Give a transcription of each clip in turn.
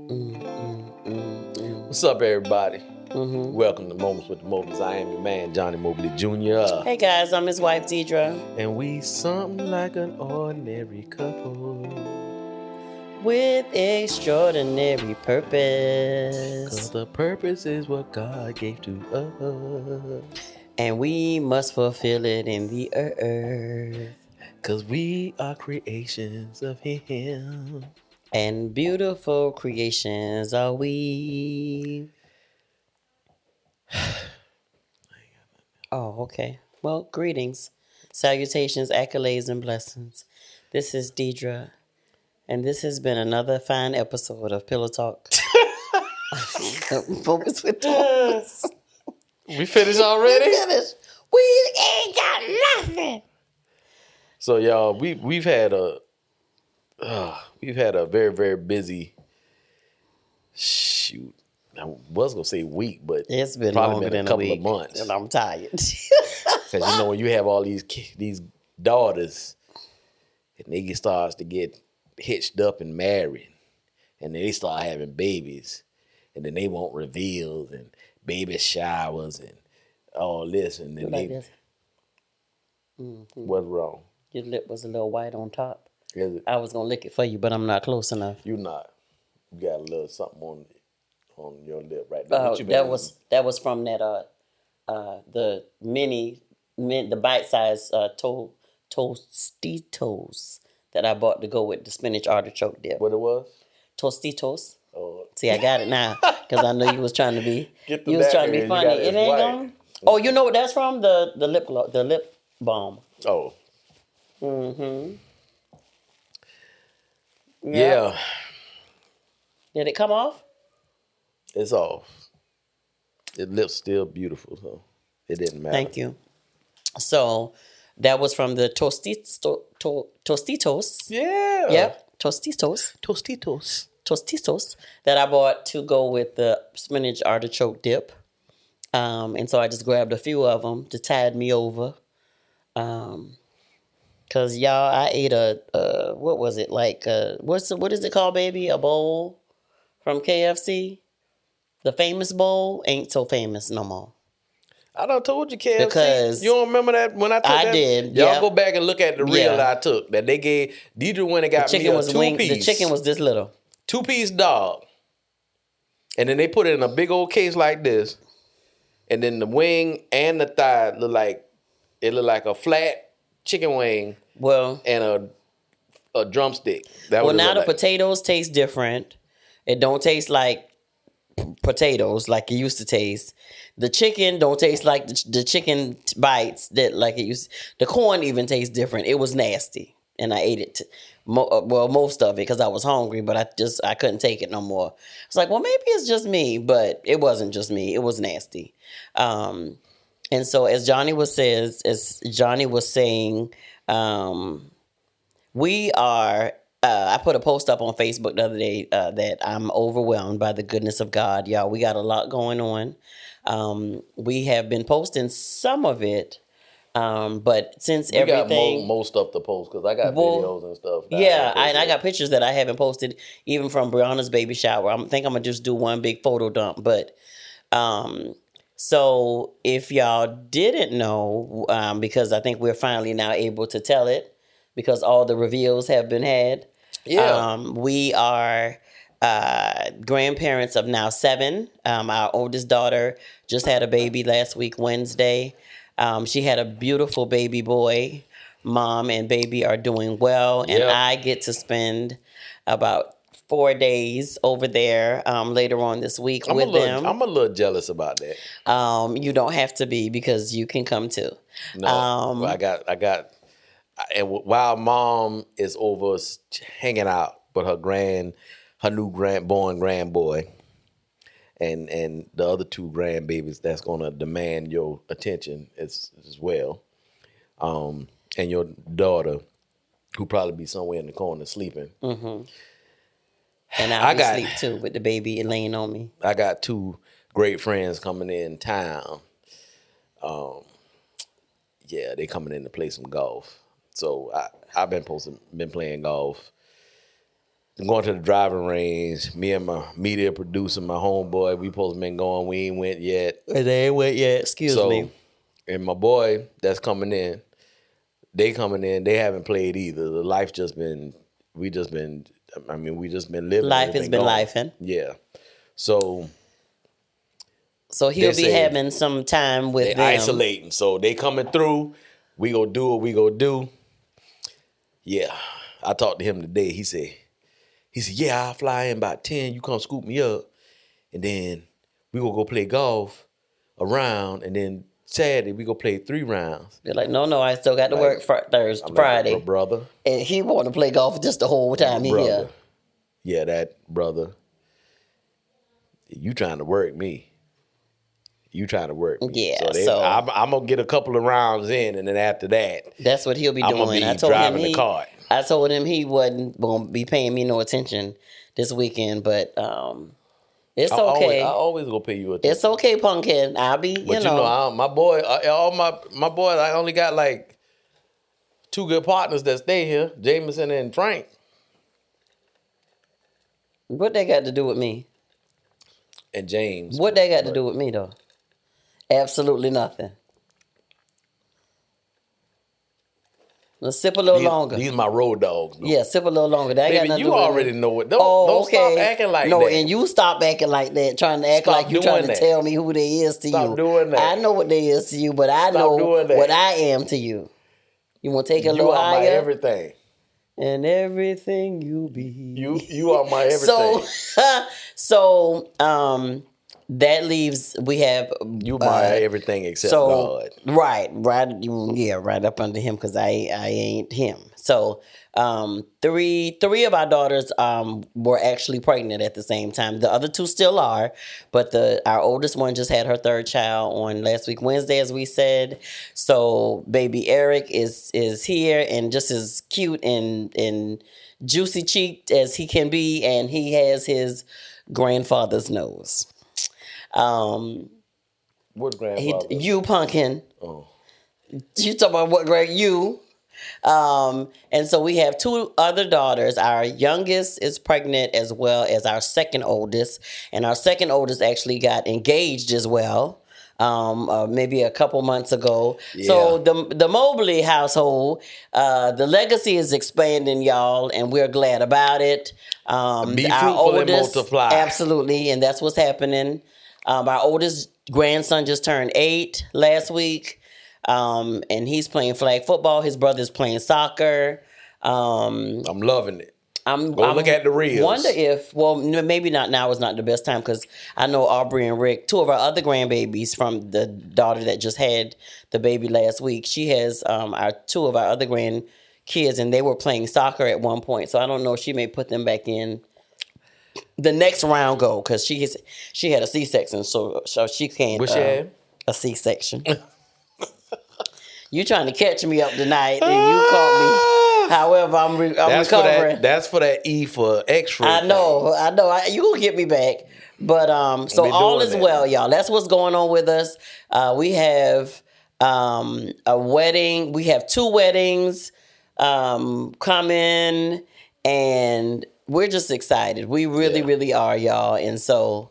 What's up, everybody? Welcome to Moments with the Mobleys. I am your man, Johnnie Mobley Jr. Hey guys, I'm his wife, Deirdra. And we something like an ordinary couple. With extraordinary purpose. 'Cause the purpose is what God gave to us. And we must fulfill it in the earth. 'Cause we are creations of Him. And beautiful creations are we. Oh, okay. Well, greetings, salutations, accolades, and blessings. This is Deirdra, and this has been another fine episode of Pillow Talk. Focus with Thomas. We finished already? We finished. We ain't got nothing. So, y'all, we've had a very, very busy shoot. I was gonna say week, but It's been probably longer been than a couple week, of months. and I'm tired. Because when you have all these daughters, and they starts to get hitched up and married, and then they start having babies, and then they want reveals and baby showers and all this, and then Like this. What's wrong? Your lip was a little white on top. Is it? I was gonna lick it for you, but I'm not close enough. You not. You got a little something on your lip right there. What you been That was from that the the bite size Tostitos that I bought to go with the spinach artichoke dip. What it was? Tostitos. Oh, See, I got it now because I know you was trying to be Get the you was back trying to be here, you funny. got it It ain't white. gone. Oh, you know what that's from? The lip balm. oh. Mm-hmm. Yeah, Did it come off? it's off. It lip's still beautiful, so it didn't matter. Thank you. So that was from the Tostitos. Yeah. Yep, Tostitos. Tostitos that I bought to go with the spinach artichoke dip. And so I just grabbed a few of them to tide me over. Cause y'all, I ate what was it like? What is it called, baby? A bowl from KFC. The famous bowl ain't so famous no more. I done told you, KFC. Because you don't remember that when I took that? I did. Y'all Yeah. go back and look at the reel Yeah. that I took that they gave. Deidre went and got me a two-piece. The chicken was this little. Two-piece dog. And then they put it in a big old case like this. And then the wing and the thigh look like a flat chicken wing Well, and a drumstick. That well, was now the like. potatoes taste different. It don't taste like potatoes like it used to taste. The chicken don't taste like the chicken bites that like it used. The corn even tastes different. It was nasty, and I ate it. Most of it because I was hungry, but I couldn't take it no more. It's like, well, maybe it's just me, but it wasn't just me. It was nasty. And so as Johnny was saying, we are. I put a post up on Facebook the other day that I'm overwhelmed by the goodness of God. Y'all, we got a lot going on. We have been posting some of it, but since We everything... got most stuff to post because I got videos and stuff. I got pictures that I haven't posted, even from Brianna's baby shower. I think I'm going to just do one big photo dump. But so if y'all didn't know, because I think we're finally now able to tell it because all the reveals have been had. Yeah. We are grandparents of now 7. Our oldest daughter just had a baby last week, Wednesday. She had a beautiful baby boy. Mom and baby are doing well. And Yep. I get to spend about 4 days over there later on this week with them. I'm a little jealous about that. You don't have to be because you can come too. No, I got, and while mom is over hanging out with her new born grandboy, and the other 2 grandbabies that's gonna demand your attention as well, and your daughter, who probably be somewhere in the corner sleeping. Mm-hmm. And I sleep too with the baby laying on me. I got 2 great friends coming in town. Yeah, they coming in to play some golf. So I've been playing golf going to the driving range. Me and my media producer, my homeboy, we supposed to been going. We ain't went yet. They ain't went yet. Excuse me. And my boy that's coming in, they haven't played either. The life just been, we just been living. Life has been lifing. Yeah. So he'll be having some time with them. Isolating. So they coming through. We gonna do what we gonna do. Yeah. I talked to him today. He said, yeah, I'll fly in about 10. You come scoop me up. And then we gonna go play golf around. And then Saturday, we gonna play 3 rounds. They're like, no, I still got to work Friday. Like, brother. And he want to play golf just the whole time here. Yeah, that brother. You trying to work me. Yeah, so I'm going to get a couple of rounds in, and then after that, that's what he'll be doing. I'm going to be driving the cart. I told him he wasn't going to be paying me no attention this weekend, but it's okay. I always going to pay you attention. It's okay, Pumpkin. I'll be, But my boy, my boys, I only got like 2 good partners that stay here, Jameson and Frank. What they got to do with me? And James. What they got to do with me, though? Absolutely nothing. Let's sip a little longer. These my road dogs. Though. Yeah, sip a little longer. That Baby, you already know it. Don't stop acting like that. No, and you stop acting like that, trying to act like you trying to tell me who they is to you. Stop doing that. I know what they is to you, but I know what I am to you. You want to take it a little higher? You are my everything. And everything you be. You are my everything. So, that leaves, we have... You my everything except God. Right up under him, because I ain't him. So, 3 of our daughters were actually pregnant at the same time. The other 2 still are, but our oldest one just had her 3rd child on last week Wednesday, as we said. So, baby Eric is here and just as cute and juicy cheeked as he can be, and he has his grandfather's nose. What grandfather? You, Pumpkin. Oh. You talking about what grade? You. And so we have 2 other daughters. Our youngest is pregnant as well as our second oldest. And our second oldest actually got engaged as well. Maybe a couple months ago. Yeah. So the Mobley household, the legacy is expanding, y'all, and we're glad about it. Be fruitful and multiply. Absolutely, and that's what's happening. Our oldest grandson just turned 8 last week, and he's playing flag football. His brother's playing soccer. I'm loving it. Look at the reels. Wonder if, well, maybe not now is not the best time, because I know Aubrey and Rick, 2 of our other grandbabies from the daughter that just had the baby last week. She has 2 of our other grandkids, and they were playing soccer at one point. So I don't know. She may put them back in the next round go, because she had a C-section, so she can't. What she had? A C-section. You trying to catch me up tonight, and you caught me. However, I'm recovering. That's for that E for X-ray. I know. You gonna get me back, but so all is well, y'all. That's what's going on with us. We have a wedding. We have 2 weddings coming, and we're just excited. We really are, y'all. And so,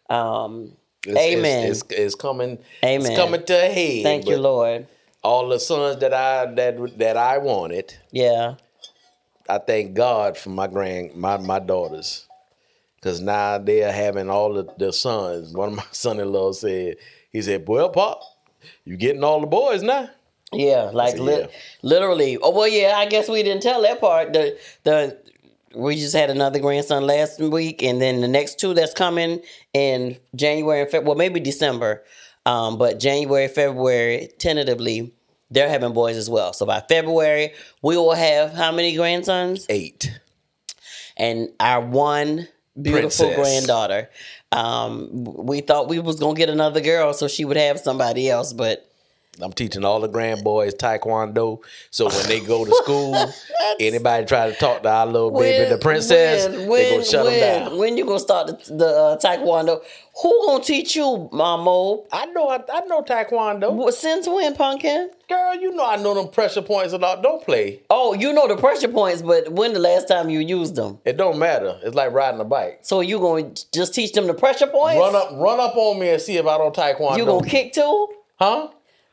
amen. It's coming. Amen. It's coming to a head. Thank you, Lord. All the sons that I wanted. Yeah. I thank God for my daughters, because now they are having all of their sons. One of my son-in-law said, "Well, Pop, you getting all the boys now?" Yeah, like literally. Oh well, yeah. I guess we didn't tell that part. We just had another grandson last week, and then the next 2 that's coming in January and February. Well, maybe December, but January, February, tentatively, they're having boys as well. So by February, we will have how many grandsons? 8. And our one beautiful granddaughter. We thought we was gonna get another girl so she would have somebody else, but I'm teaching all the grand boys Taekwondo. So when they go to school, anybody try to talk to our little baby, the princess, they gonna shut them down. When you gonna start the Taekwondo? Who gonna teach you, Mo? I know Taekwondo. Since when, Pumpkin? Girl, you know I know them pressure points a lot. Don't play. Oh, you know the pressure points, but when the last time you used them? It don't matter. It's like riding a bike. So you gonna just teach them the pressure points? Run up on me and see if I don't Taekwondo. You gonna kick too? Huh?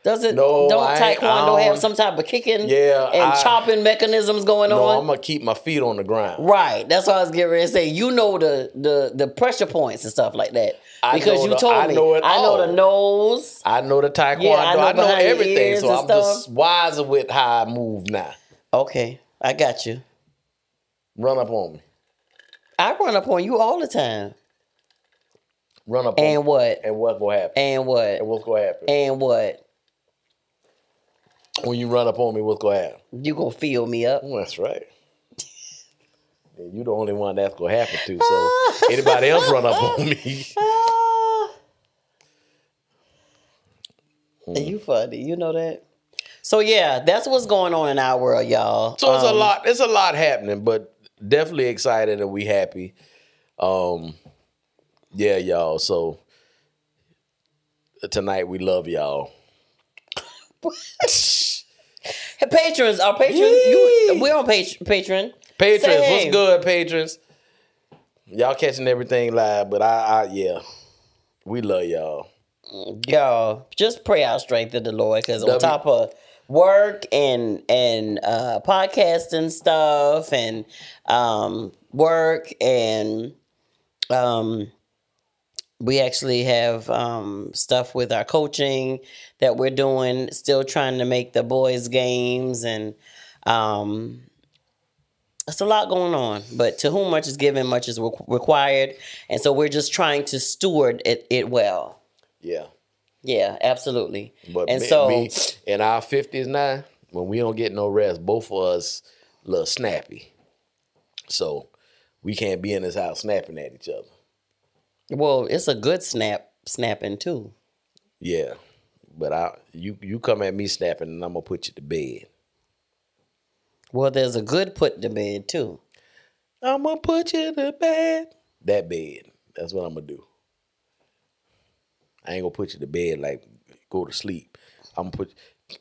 Does it? No, don't Taekwondo have some type of kicking and chopping mechanisms going on? No, I'm gonna keep my feet on the ground. Right. That's what I was getting ready to say. You know the pressure points and stuff like that. Because you told me. I know the nose. I know the Taekwondo. Yeah, I know everything. So I'm just wiser with how I move now. Okay. I got you. Run up on me. I run up on you all the time. Run up on me. And what? And what's gonna happen? And what? And what's gonna happen? And what? When you run up on me, what's gonna happen? You gonna fill me up. That's right. You the only one that's gonna happen to. So anybody else run up on me. You funny, you know that. So yeah, that's what's going on in our world, y'all. So it's a lot. It's a lot happening, but definitely excited and we happy. Yeah, y'all. So tonight we love y'all. Hey, patrons, our patrons, we're on Patreon. Patrons, what's good, patrons? Y'all catching everything live, but yeah, we love y'all. Y'all, just pray our strength in the Lord, because on top of work and podcasting stuff and work and we actually have stuff with our coaching that we're doing, still trying to make the boys' games, and it's a lot going on. But to whom much is given, much is required. And so we're just trying to steward it well. Yeah. Yeah, absolutely. But and me in our 50s now, when we don't get no rest, both of us a little snappy. So we can't be in this house snapping at each other. Well, it's a good snapping too. Yeah, but you come at me snapping, and I'm gonna put you to bed. Well, there's a good put to bed too. I'm gonna put you to bed. That bed. That's what I'm gonna do. I ain't gonna put you to bed like go to sleep. I'm gonna put.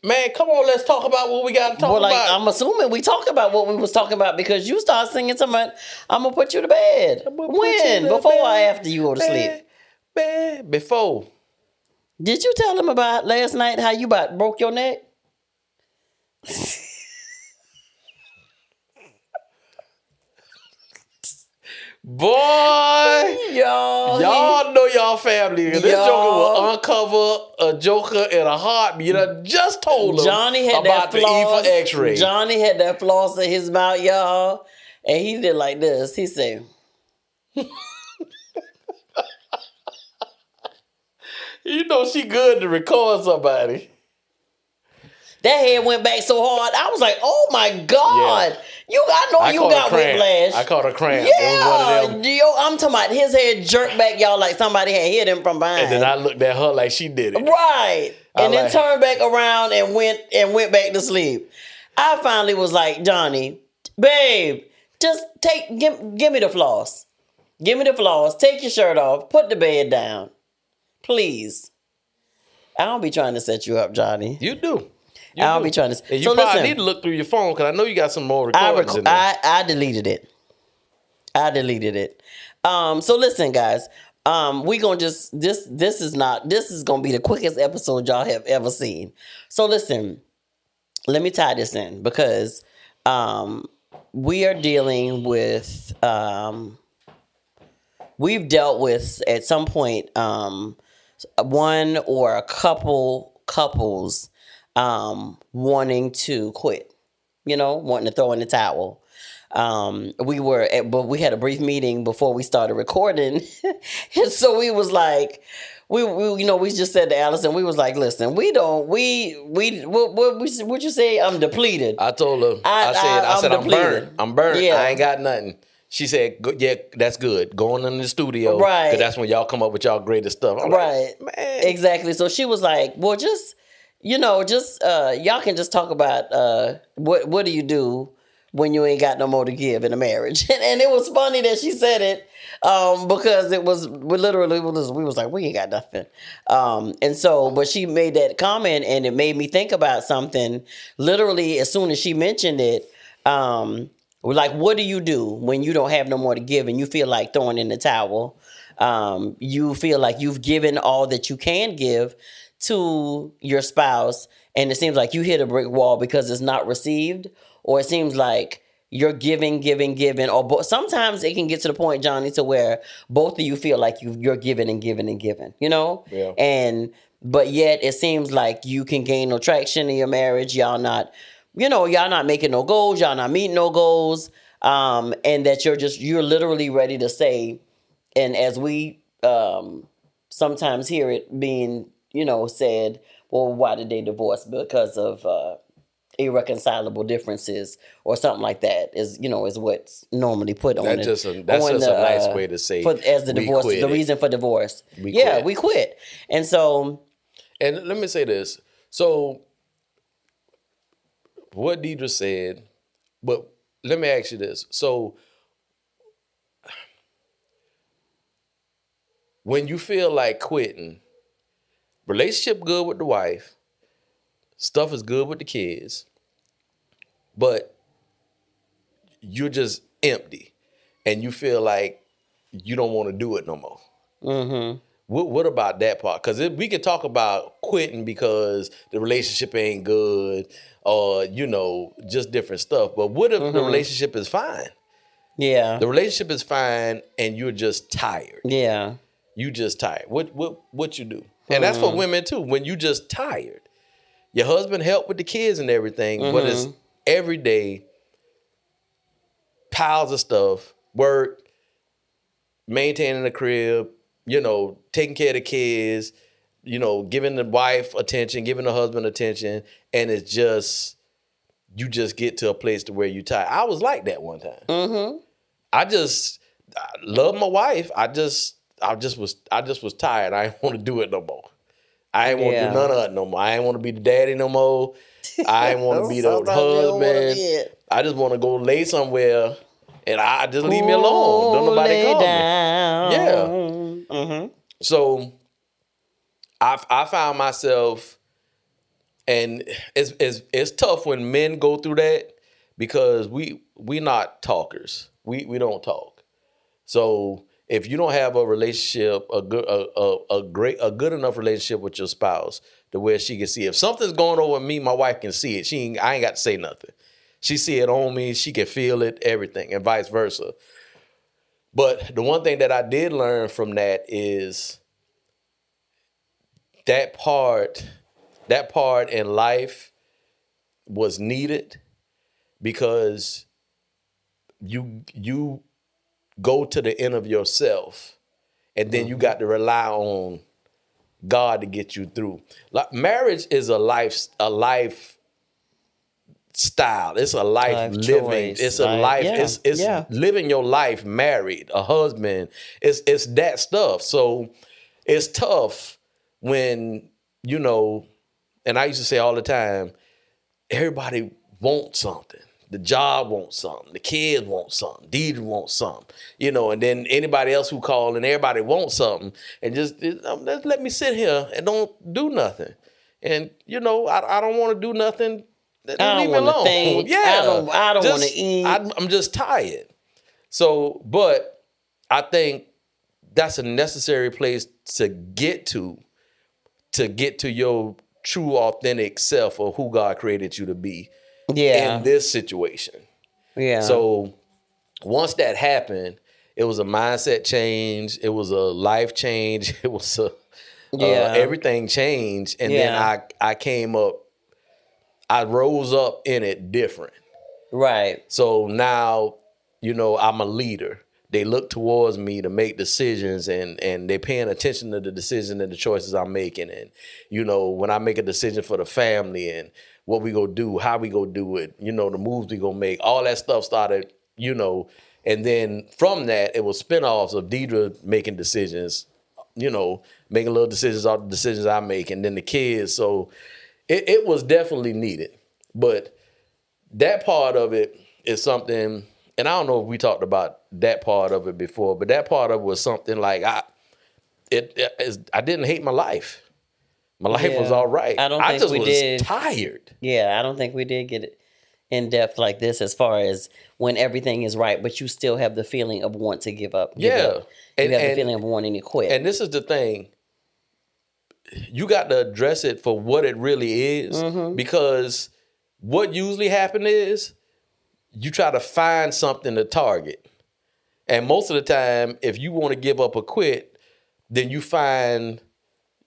Man, come on, let's talk about what we got to talk about. I'm assuming we talk about what we was talking about because you start singing something. I'm gonna put you to bed. When? Before or after you go to sleep? Before. Did you tell him about last night how you broke your neck? Boy, y'all know y'all family. This joker will uncover a joker in a heartbeat. I just told him Johnny had about that floss. the E for X-ray. Johnny had that floss in his mouth, y'all, and he did like this. He said, "You know she good to record somebody." That head went back so hard. I was like, "Oh my God!" Yeah. I know you got whiplash. I caught a cramp. Yeah, I'm talking about his head jerked back, y'all, like somebody had hit him from behind. And then I looked at her like she did it. Right. And then turned back around and went back to sleep. I finally was like, Johnny, babe, just give me the floss. Give me the floss. Take your shirt off. Put the bed down. Please. I don't be trying to set you up, Johnny. You do. I'll be trying to. And you probably need to look through your phone because I know you got some more recordings in there. I deleted it. So listen, guys. We gonna just this is gonna be the quickest episode y'all have ever seen. So listen, let me tie this in because we are dealing with we've dealt with at some point one or a couples wanting to quit, wanting to throw in the towel. But we had a brief meeting before we started recording. And so we was like, we just said to Allison, we was like, listen, what you say? I'm depleted. I told her, I said, I'm burnt. Yeah. I ain't got nothing. She said, yeah, that's good. Going in the studio. Right. Because that's when y'all come up with y'all greatest stuff. I'm right. like, man. Exactly. So she was like, well, just just y'all can just talk about what do you do when you ain't got no more to give in a marriage. And it was funny that she said it because we was like, we ain't got nothing. But she made that comment and it made me think about something. Literally, as soon as she mentioned it, like, what do you do when you don't have no more to give and you feel like throwing in the towel? You feel like you've given all that you can give to your spouse, and it seems like you hit a brick wall because it's not received, or it seems like you're giving, or sometimes it can get to the point, Johnny, to where both of you feel like you're giving and giving and giving, Yeah. but yet it seems like you can gain no traction in your marriage. Y'all not making no goals, y'all not meeting no goals, and that you're literally ready to say, and as we sometimes hear it being, said, well, why did they divorce? Because of irreconcilable differences or something like that is what's normally put on it. That's just a nice way to say as the divorce, the reason for divorce. We quit. And so, and let me say this. So what Deirdra said, but let me ask you this. So when you feel like quitting, relationship good with the wife, stuff is good with the kids, but you're just empty and you feel like you don't want to do it no more. mm-hmm. What about that part? Because we could talk about quitting because the relationship ain't good or, just different stuff. But what if the relationship is fine? Yeah. The relationship is fine and you're just tired. Yeah. You just tired. What you do? And that's for women too. When you just tired. Your husband helped with the kids and everything, but it's every day, piles of stuff, work, maintaining the crib, taking care of the kids, giving the wife attention, giving the husband attention, and it's just, you just get to a place to where you tired. I was like that one time. Mm-hmm. I love my wife. I just was tired. I didn't want to do it no more. I ain't want to do none of it no more. I ain't want to be the daddy no more. I ain't want to be the husband. I just want to go lay somewhere and I just leave me alone. Don't nobody call down. me. Yeah. Mm-hmm. So I found myself, and it's tough when men go through that because we not talkers. We don't talk. So if you don't have a relationship, a good enough relationship with your spouse to where she can see if something's going on with me, my wife can see it. I ain't got to say nothing. She see it on me. She can feel it, everything, and vice versa. But the one thing that I did learn from that is that part in life was needed because you go to the end of yourself and then you got to rely on God to get you through. Like, marriage is a life style. It's a life living. Choice. It's a life. Yeah. It's living your life married, a husband. It's that stuff. So it's tough when, and I used to say all the time, everybody wants something. The job wants something. The kids want something. Deirdra wants something. And then anybody else who call and everybody wants something. And just let me sit here and don't do nothing. And, I don't want to do nothing. Leave me alone. Think. Yeah. I don't want to eat. I'm just tired. So, but I think that's a necessary place to get to your true, authentic self or who God created you to be. Yeah. In this situation. Yeah. So once that happened, it was a mindset change. It was a life change. It was everything changed. And then I came up, I rose up in it different. Right. So now, I'm a leader. They look towards me to make decisions and they're paying attention to the decisions and the choices I'm making. And, when I make a decision for the family and what we go do, how we go do it, the moves we go make, all that stuff started, and then from that, it was spinoffs of Deirdra making decisions, making little decisions, all the decisions I make, and then the kids. So it was definitely needed. But that part of it is something, and I don't know if we talked about that part of it before, but that part of it was something like I didn't hate my life. My life was all right. I just was tired. Yeah, I don't think we did get it in depth like this as far as when everything is right, but you still have the feeling of want to give up. You have the feeling of wanting to quit. And this is the thing. You got to address it for what it really is, because what usually happens is you try to find something to target. And most of the time, if you want to give up or quit, then you find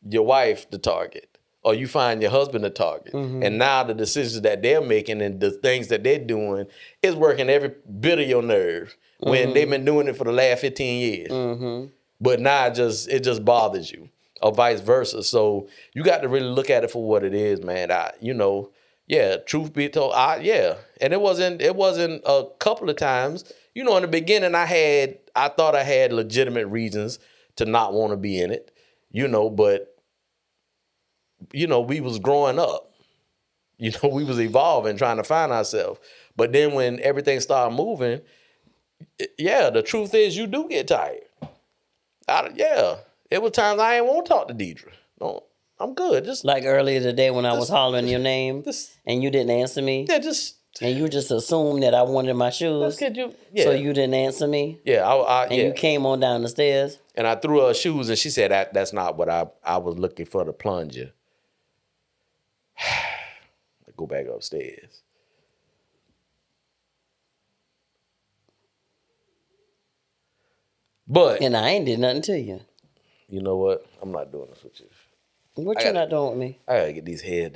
your wife the target, or you find your husband the target. And now the decisions that they're making and the things that they're doing is working every bit of your nerve when they've been doing it for the last 15 years. But now it just bothers you, or vice versa. So you got to really look at it for what it is, man. Truth be told, and it wasn't a couple of times. In the beginning, I thought I had legitimate reasons to not want to be in it, but we was growing up, we was evolving, trying to find ourselves. But then when everything started moving, the truth is you do get tired. It was times I ain't want to talk to Deirdra. No, I'm good. Just like earlier today when I was hollering your name and you didn't answer me. And you just assumed that I wanted my shoes. So you didn't answer me. And you came on down the stairs. And I threw her shoes, and she said that's not what I was looking for, the plunger. I go back upstairs. And I ain't did nothing to you. You know what? I'm not doing this with you. What you not doing with me? I gotta get these hair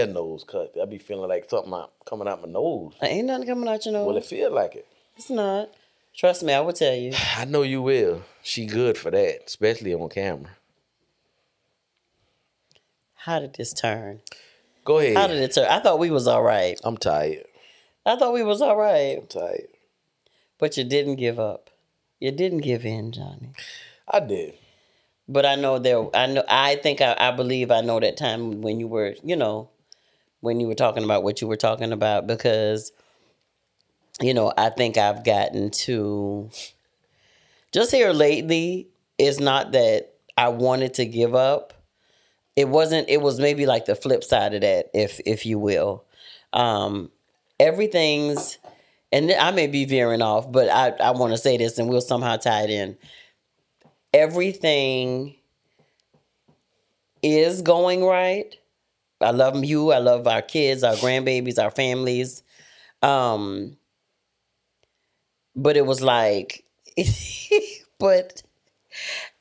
nose cut. I be feeling like something coming out my nose. Ain't nothing coming out your nose. Well, it feel like it. It's not. Trust me, I will tell you. I know you will. She good for that, especially on camera. How did this turn? Go ahead. How did it turn? I thought we was all right. I'm tired. I thought we was all right. I'm tired. But you didn't give up. You didn't give in, Johnny. I did. But I believe I know that time when you were, when you were talking about what you were talking about, because, I think I've gotten to just here lately. It's not that I wanted to give up. It was maybe like the flip side of that, if you will. Everything's, and I may be veering off, but I want to say this and we'll somehow tie it in. Everything is going right. I love you. I love our kids, our grandbabies, our families. But it was like, but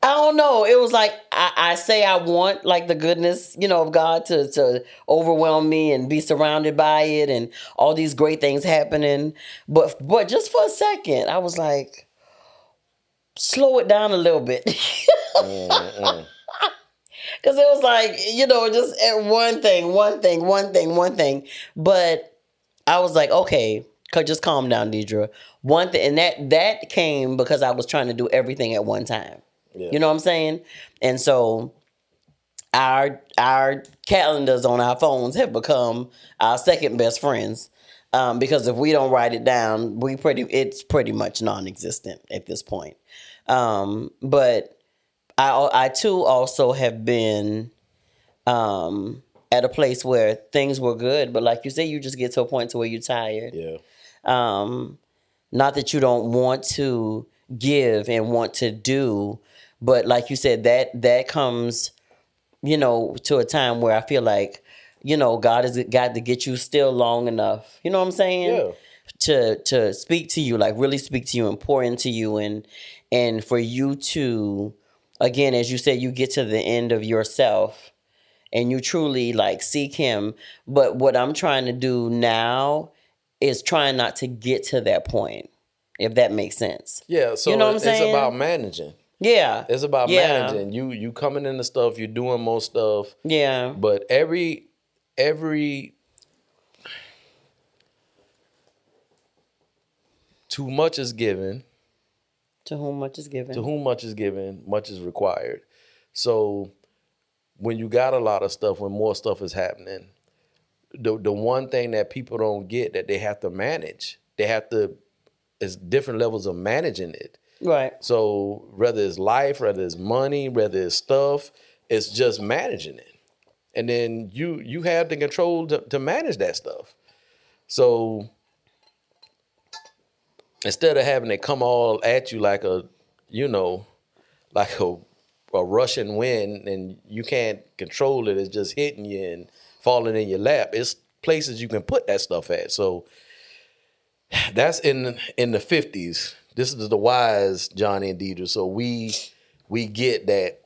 I don't know. It was like, I say I want like the goodness, of God to overwhelm me and be surrounded by it and all these great things happening. But just for a second, I was like, slow it down a little bit. Because it was like, just one thing. But I was like, okay, just calm down, Deirdra. One thing, and that came because I was trying to do everything at one time. Yeah. You know what I'm saying? And so our calendars on our phones have become our second best friends. Because if we don't write it down, it's pretty much non-existent at this point. But I too also have been at a place where things were good, but like you say, you just get to a point to where you're tired. Yeah. Not that you don't want to give and want to do, but like you said, that comes, to a time where I feel like, God has got to get you still long enough. You know what I'm saying? Yeah. To speak to you, like really speak to you and pour into you, and for you to, again, as you said, you get to the end of yourself and you truly like seek him. But what I'm trying to do now is trying not to get to that point, if that makes sense. Yeah, so you know what I'm saying? It's about managing. Yeah. It's about managing. You coming into stuff, you're doing more stuff. Yeah. But every too much is given. To whom much is given. To whom much is given, much is required. So when you got a lot of stuff, when more stuff is happening, the one thing that people don't get that they have to manage, it's different levels of managing it. Right. So whether it's life, whether it's money, whether it's stuff, it's just managing it. And then you have the control to manage that stuff. So instead of having it come all at you like a Russian wind and you can't control it, it's just hitting you and falling in your lap. It's places you can put that stuff at. So that's in the 50s. This is the wise Johnnie and Deirdra. So we get that,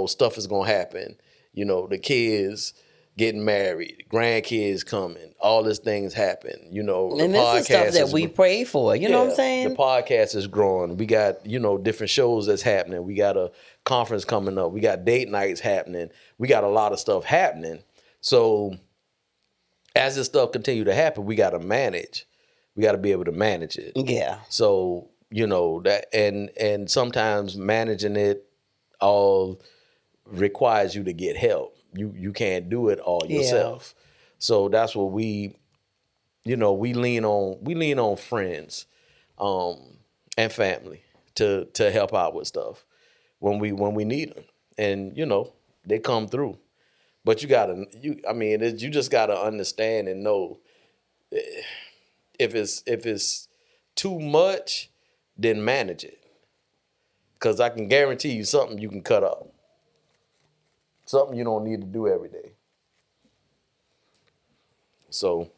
stuff is gonna happen. The kids getting married, grandkids coming, all these things happen. And this is stuff that we pray for. You know what I'm saying? The podcast is growing. We got, different shows that's happening. We got a conference coming up. We got date nights happening. We got a lot of stuff happening. So as this stuff continue to happen, we got to manage. We got to be able to manage it. Yeah. So, that and sometimes managing it all requires you to get help. You can't do it all yourself. So that's what we lean on friends and family to help out with stuff when we need them. And they come through. But you just got to understand and know if it's too much, then manage it. Because I can guarantee you something you can cut off. Something you don't need to do every day. So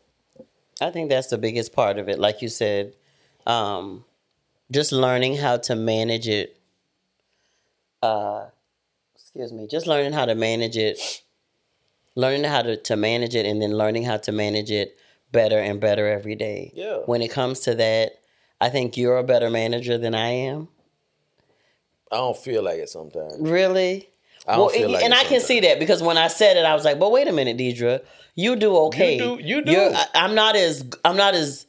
I think that's the biggest part of it. Like you said, just learning how to manage it. Just learning how to manage it. Learning how to manage it, and then learning how to manage it better and better every day. Yeah. When it comes to that, I think you're a better manager than I am. I don't feel like it sometimes. Really? I don't feel like it. And I can see that because when I said it, I was like, "But wait a minute, Deirdra, you do okay. You do. I'm not as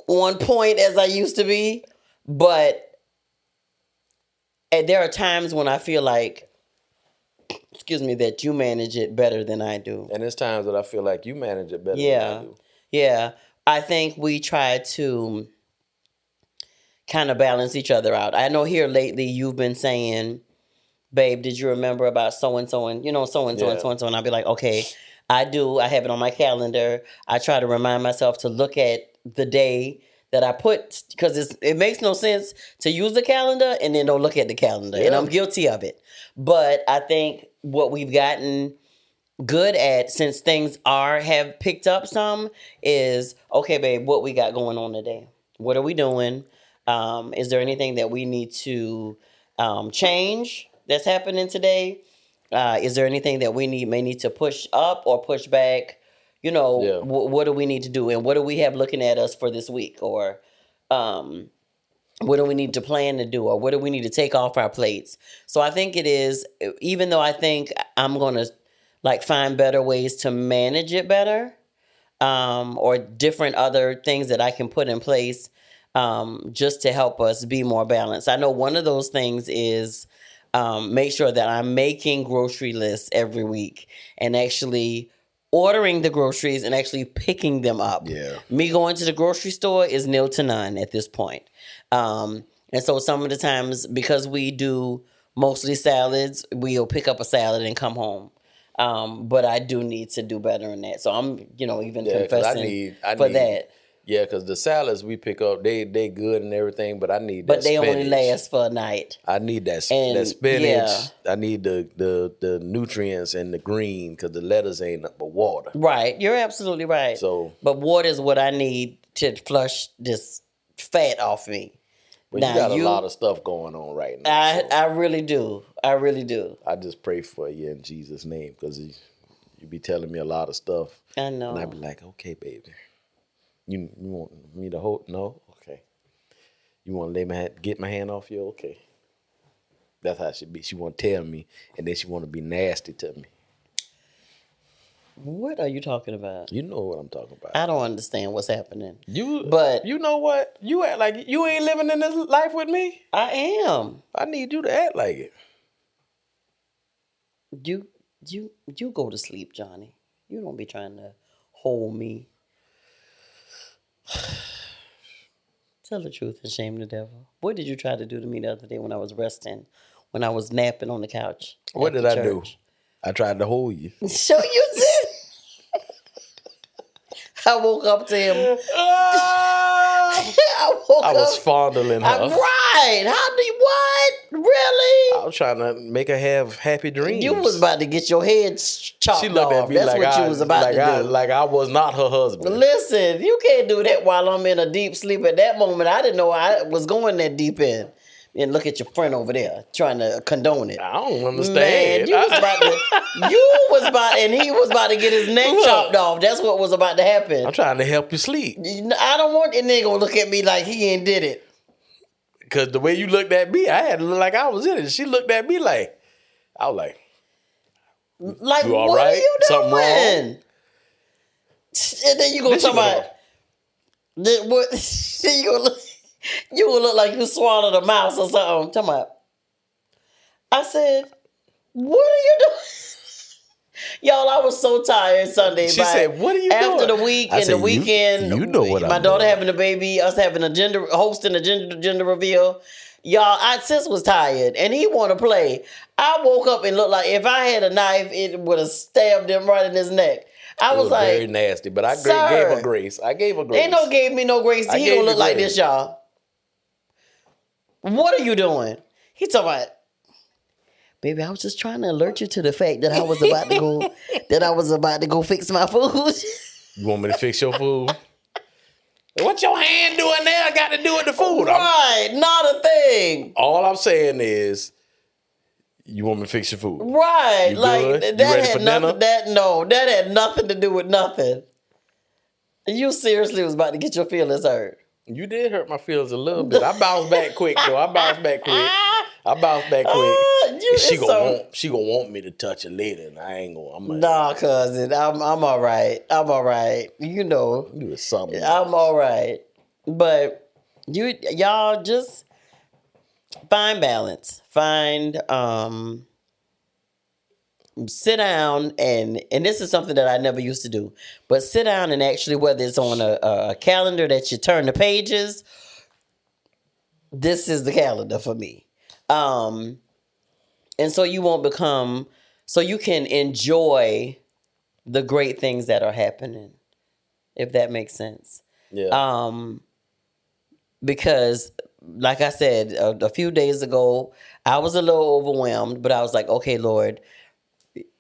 on point as I used to be, but there are times when I feel like, that you manage it better than I do. And there's times that I feel like you manage it better than I do. Yeah. I think we try to kind of balance each other out. I know here lately you've been saying, babe, did you remember about so-and-so and, so-and-so and so-and-so? And I'll be like, okay, I do. I have it on my calendar. I try to remind myself to look at the day that I put, because it makes no sense to use the calendar and then don't look at the calendar. Yeah. And I'm guilty of it. But I think what we've gotten good at, since things have picked up some, is, okay, babe, what we got going on today? What are we doing? Is there anything that we need to change that's happening today? Is there anything that we may need to push up or push back? What do we need to do? And what do we have looking at us for this week? Or what do we need to plan to do? Or what do we need to take off our plates? So I think it is, even though I think I'm going to find better ways to manage it better, or different other things that I can put in place just to help us be more balanced. I know one of those things is make sure that I'm making grocery lists every week and actually ordering the groceries and actually picking them up. Yeah. Me going to the grocery store is nil to none at this point. And so some of the times, because we do mostly salads, we'll pick up a salad and come home. But I do need to do better in that. So I'm, even confessing for that. Yeah, because the salads we pick up, they good and everything, but I need that spinach. But they only last for a night. I need that spinach. Yeah. I need the nutrients and the green, because the lettuce ain't nothing but water. Right. You're absolutely right. But water is what I need to flush this fat off me. But you got a lot of stuff going on right now. I really do. I really do. I just pray for you in Jesus' name, because you be telling me a lot of stuff. I know. And I be like, okay, baby. You want me to hold? No? Okay. You want to get my hand off you? Okay. That's how she be. She want to tell me, and then she want to be nasty to me. What are you talking about? You know what I'm talking about. I don't understand what's happening. But you know what? You act like you ain't living in this life with me. I am. I need you to act like it. You go to sleep, Johnny. You don't be trying to hold me. Tell the truth and shame the devil. What did you try to do to me the other day when I was resting, when I was napping on the couch? What did I do? I tried to hold you. So you did. I woke up to him. I was fondling her. Right. How do you, what? Really? I was trying to make her have happy dreams. You was about to get your head chopped She looked off. at me That's like what you was about to do. Like I was not her husband. Listen, you can't do that while I'm in a deep sleep. At that moment, I didn't know I was going that deep in. And look at your friend over there trying to condone it. I don't understand. Man, you was about, and he was about to get his neck chopped off. That's what was about to happen. I'm trying to help you sleep. I don't want that nigga to look at me like he ain't did it. Because the way you looked at me, I had to look like I was in it. She looked at me like, I was like, you all what right? Are you doing? Something wrong? And then you gonna talk about what? You gonna look like you swallowed a mouse or something. Talking about. I said, what are you doing? Y'all, I was so tired Sunday. She said, what are you doing? After the week and the weekend, you know what my daughter having a baby, us having hosting a gender reveal. Y'all, sis was tired and he want to play. I woke up and looked like if I had a knife, it would have stabbed him right in his neck. I was like, very nasty, but I gave her grace. I gave her grace. Ain't no gave me no grace. He gonna look like this, y'all. What are you doing? He talking about, baby, I was just trying to alert you to the fact that I was about to go fix my food. You want me to fix your food? What your hand doing there? Got to do with the food. Right, not a thing. All I'm saying is, you want me to fix your food? Right, you like good? that ready had for nothing. dinner? That had nothing to do with nothing. You seriously was about to get your feelings hurt. You did hurt my feelings a little bit. I bounced back quick though. I bounced back quick. She gonna want me to touch it later, and I ain't gonna. Nah, cousin, I'm all right. You know, you was something. I'm all right. But y'all just find balance. Sit down and this is something that I never used to do, but sit down and actually, whether it's on a calendar that you turn the pages, this is the calendar for me. And so you can enjoy the great things that are happening, if that makes sense. Yeah. Because like I said, a few days ago, I was a little overwhelmed, but I was like, okay, Lord,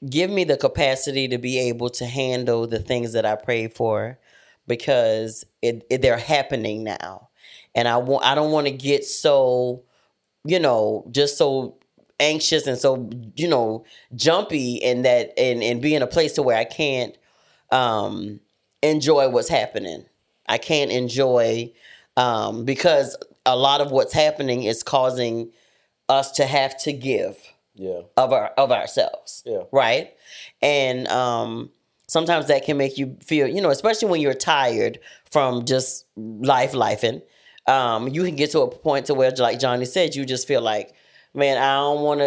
give me the capacity to be able to handle the things that I prayed for, because they're happening now. And I don't want to get so, just so anxious and so, jumpy and be in a place to where I can't enjoy what's happening. I can't enjoy because a lot of what's happening is causing us to have to give. Yeah. Of ourselves. Yeah. Right? And sometimes that can make you feel, especially when you're tired from just lifing, you can get to a point to where, like Johnny said, you just feel like, man, I don't want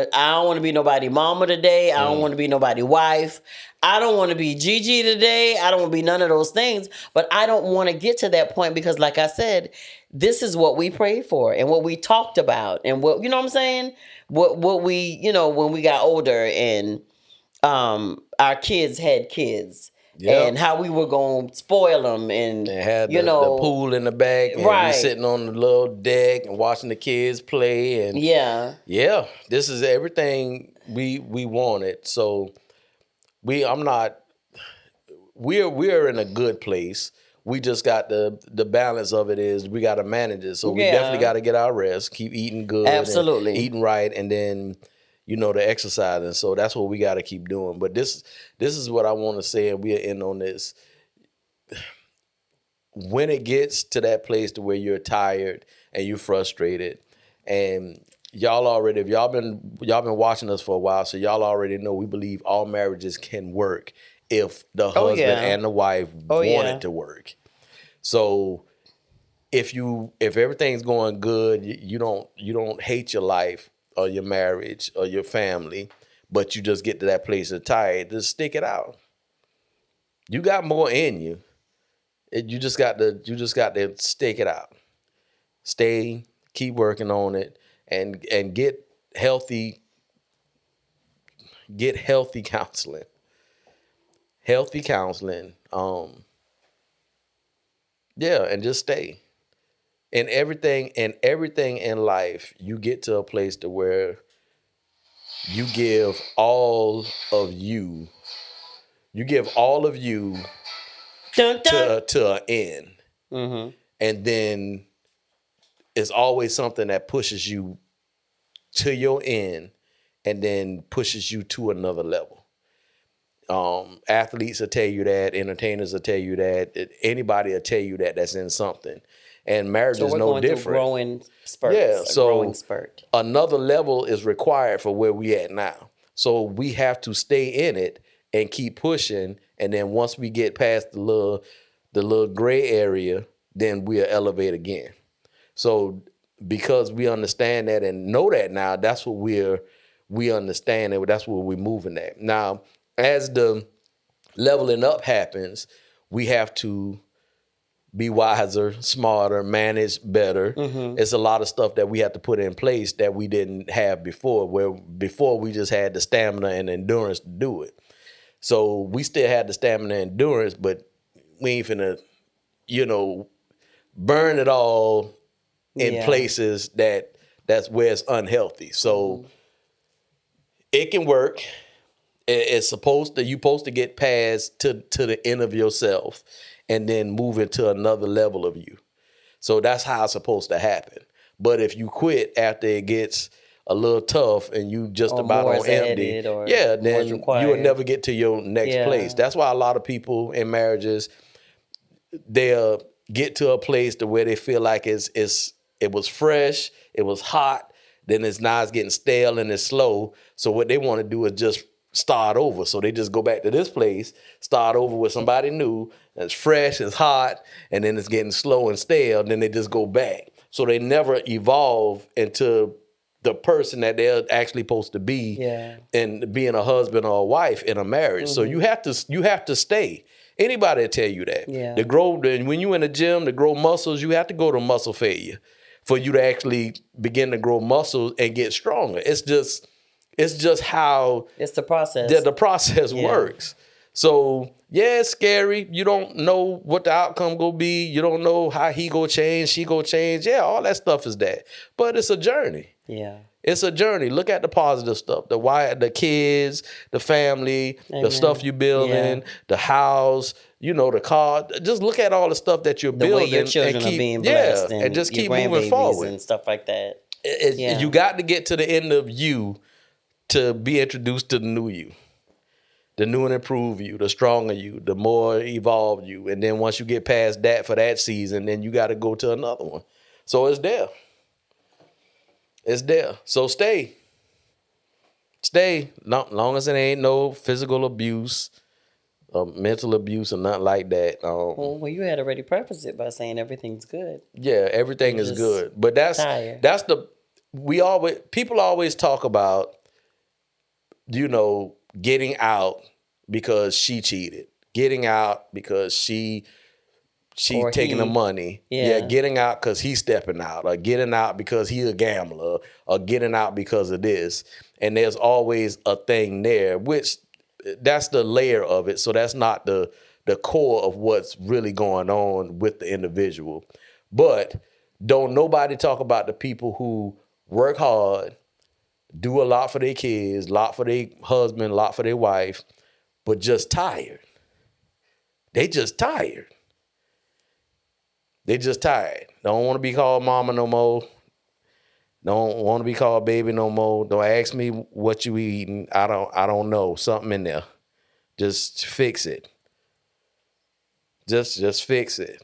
to be nobody mama today. I don't want to be nobody wife. I don't want to be Gigi today. I don't want to be none of those things. But I don't want to get to that point because, like I said, this is what we prayed for and what we talked about and what, you know what I'm saying? What we, when we got older and our kids had kids. Yep. And how we were going to spoil them and had the pool in the back and we sitting on the little deck and watching the kids play and this is everything we wanted. So we're in a good place. We just got the balance of it is we got to manage it. So we definitely got to get our rest, keep eating good, absolutely, eating right, and then the exercise. And so that's what we got to keep doing. But this is what I want to say, and we'll end on this. When it gets to that place to where you're tired and you're frustrated, and if y'all been watching us for a while, so y'all already know we believe all marriages can work if the husband and the wife want it to work. So if everything's going good, you don't hate your life or your marriage or your family, but you just get to that place of tired. Just stick it out. You got more in you. You just got to stick it out. Stay, keep working on it, and get healthy. Get healthy counseling. Healthy counseling. Yeah, and just stay. And everything in life, you get to a place to where you give all of you. You give all of you Dun, dun. to an end. Mm-hmm. And then it's always something that pushes you to your end and then pushes you to another level. Athletes will tell you that, entertainers will tell you that, anybody will tell you that that's in something. And marriage So is we're no going different. through growing spurts. Yeah, so a growing spurt. another level is required for where we at now. So we have to stay in it and keep pushing. And then once we get past the little gray area, then we'll elevate again. So because we understand that and know that now, that's what we understand, and that's where we're moving at. Now, as the leveling up happens, we have to be wiser, smarter, manage better. Mm-hmm. It's a lot of stuff that we have to put in place that we didn't have before, where before we just had the stamina and endurance to do it. So we still had the stamina and endurance, but we ain't finna, burn it all in places that's where it's unhealthy. So it can work. It's you're supposed to get past to the end of yourself and then move into another level of you. So that's how it's supposed to happen. But if you quit after it gets a little tough and you just Or about more on is empty, added, or then more is you will required. never get to your next place. That's why a lot of people in marriages, they'll get to a place to where they feel like it was fresh, it was hot, then it's getting stale and it's slow. So what they want to do is just start over. So they just go back to this place, start over with somebody new, it's fresh, it's hot, and then it's getting slow and stale, then they just go back. So they never evolve into the person that they're actually supposed to be and being a husband or a wife in a marriage. So you have to stay. Anybody will tell you that. Yeah. When you in the gym to grow muscles, you have to go to muscle failure for you to actually begin to grow muscles and get stronger. It's just how it's the process. The process works. So it's scary. You don't know what the outcome gonna be. You don't know how he gonna change, she gonna change. Yeah, all that stuff is that. But it's a journey. Yeah. It's a journey. Look at the positive stuff. The kids, the family, the stuff you're building, the house, the car. Just look at all the stuff that you're building. The way your children are being blessed and just your keep moving forward. and stuff like that. You got to get to the end of you to be introduced to the new you. The new and improved you, the stronger you, the more evolved you. And then once you get past that for that season, then you got to go to another one. So it's there. It's there. So stay. Stay. Long as it ain't no physical abuse, mental abuse, or nothing like that. Well, you had already prefaced it by saying everything's good. Yeah, everything is good. But people always talk about, getting out because she cheated. Getting out because she's taking the money. Yeah, getting out because he's stepping out, or getting out because he's a gambler, or getting out because of this. And there's always a thing there, which that's the layer of it. So that's not the core of what's really going on with the individual. But don't nobody talk about the people who work hard, do a lot for their kids, a lot for their husband, a lot for their wife, but just tired. They just tired. They just tired. Don't want to be called mama no more. Don't want to be called baby no more. Don't ask me what you eating. I don't know. Something in there. Just fix it. Just fix it.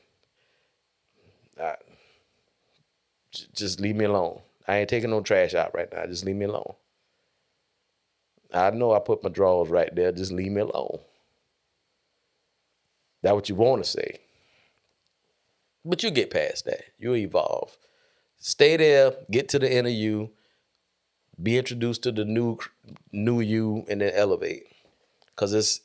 Just leave me alone. I ain't taking no trash out right now. Just leave me alone. I know I put my drawers right there. Just leave me alone. That's what you want to say. But you get past that. You evolve. Stay there. Get to the end of you. Be introduced to the new new you and then elevate. Because it's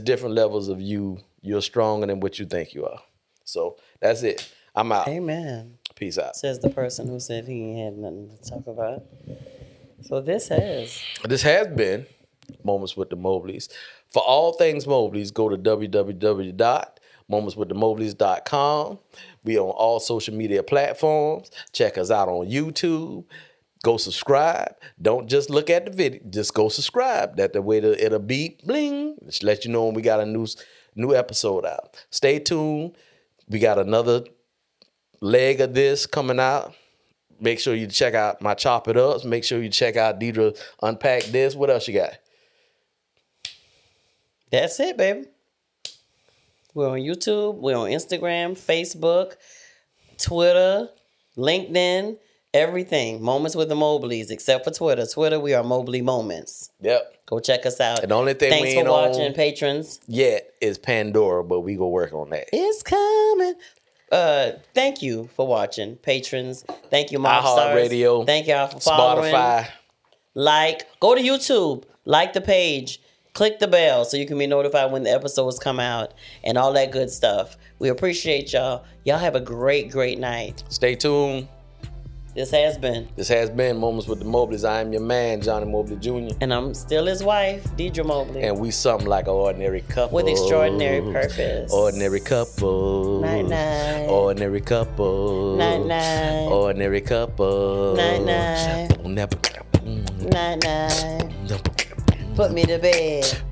different levels of you. You're stronger than what you think you are. So that's it. I'm out. Amen. Peace out. Says the person who said he had nothing to talk about. So this has been Moments with the Mobleys. For all things Mobleys, go to www.momentswiththemobleys.com. We on all social media platforms. Check us out on YouTube. Go subscribe. Don't just look at the video. Just go subscribe. That the way it'll beep, bling. Just let you know when we got a new episode out. Stay tuned. We got another leg of this coming out. Make sure you check out my Chop It Ups. Make sure you check out Deirdra Unpack This. What else you got? That's it, baby. We're on YouTube. We're on Instagram, Facebook, Twitter, LinkedIn, everything. Moments with the Mobleys, except for Twitter. Twitter, we are Mobley Moments. Yep. Go check us out. And the only thing Thanks we ain't for watching, on patrons. yet is Pandora, but we go work on that. It's coming. Thank you for watching, patrons. Thank you, Mobstars. iHeartRadio. Thank y'all for following. Spotify. Go to YouTube. Like the page. Click the bell so you can be notified when the episodes come out and all that good stuff. We appreciate y'all. Y'all have a great, great night. Stay tuned. This has been Moments with the Mobleys. I am your man, Johnny Mobley Jr. And I'm still his wife, Deirdra Mobley. And we something like an ordinary couple. With extraordinary purpose. Ordinary couple. Night-night. Ordinary couple. Night-night. Ordinary couple. Night-night. Night-night. Put me to bed.